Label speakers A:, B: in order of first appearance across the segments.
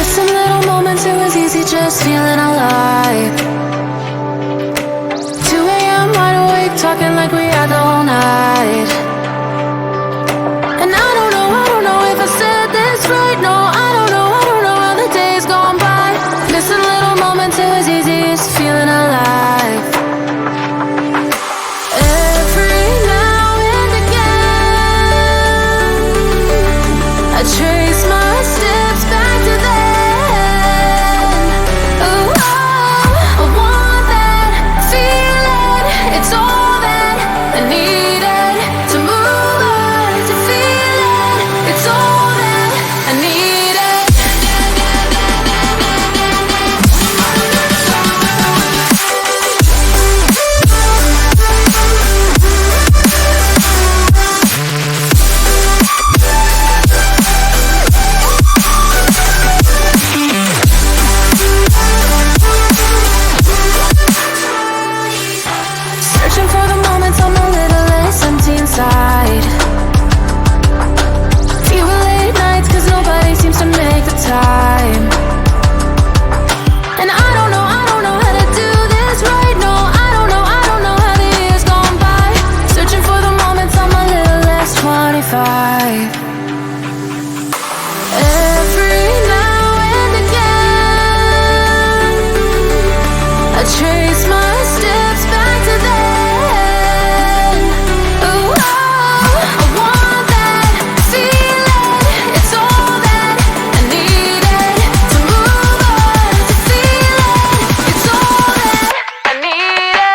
A: Missing little moments, it was easy just feeling alive. 2 a.m. wide awake, talking like we had the whole night. And I don't know if I said this right. No, I don't know how the days gone by. Missing little moments, it was easy just feeling alive. Every now and again, I trace my steps back to then. Ooh, I want that feeling. It's all that I needed to move on, to feel it. It's all that I needed. Searching for the moments I'm a little less empty inside. Fewer late nights cause nobody seems to make the time. And I don't know how to do this right. No, I don't know how the years gone by. Searching for the moments I'm a little less 25. Every now and again, I trace my steps back to then. Ooh, I want that feeling. It's all that I needed to move on, to feel it. It's all that I needed.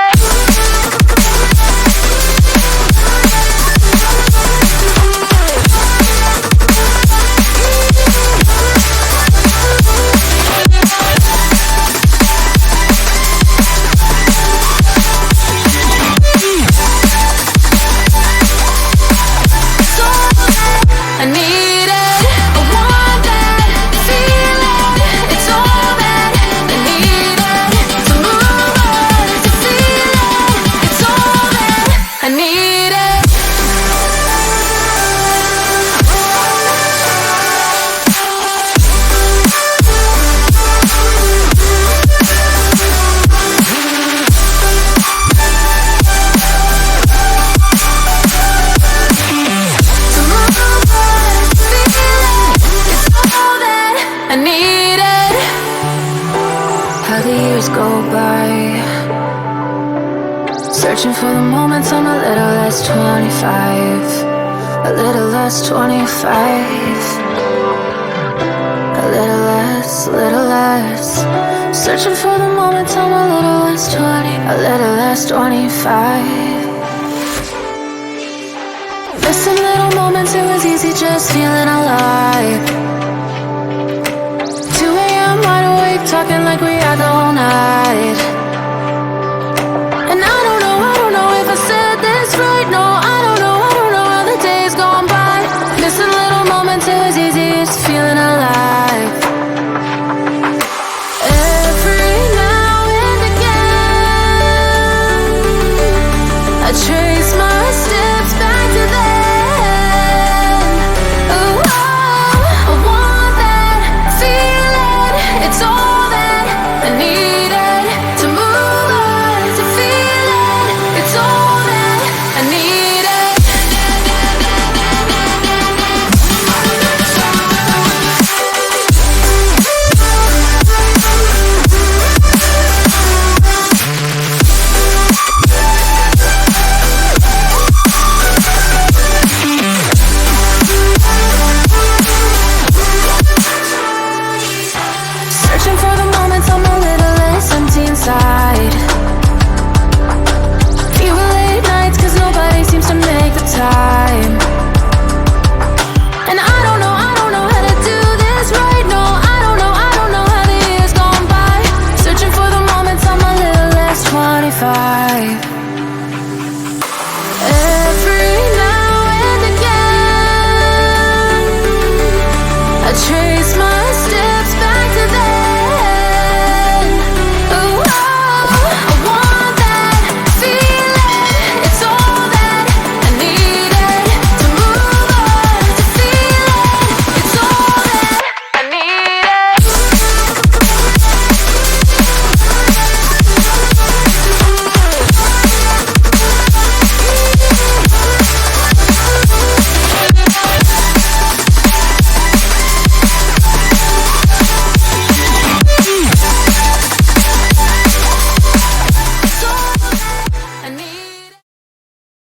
A: It's all that I needed. I want that feeling. It's all that I needed to move on, to feel it. It's all that I needed. To move on, to feel it. It's all that I needed. How the years go by, searching for the moments I'm a little less 25. A little less 25. A little less. Searching for the moments I'm a little less 20. A little less 25. Missing little moments, it was easy just feeling alive. 2 a.m. wide awake, talking like we had the whole night. And I don't know if I said this right. No, I don't know how the days gone by. Missing little moments, it was easy just feeling alive. Every now and again, I trace my steps back to then. Ooh, I want that feeling. It's all that I needed to move on, to feel it. It's all that I needed. Searching for the moments I'm a little less empty inside. Fewer late nights cause nobody seems to make the time. And I don't know how to do this right. No, I don't know how the years gone by. Searching for the moments I'm a little less 25. Every now and again, I trace my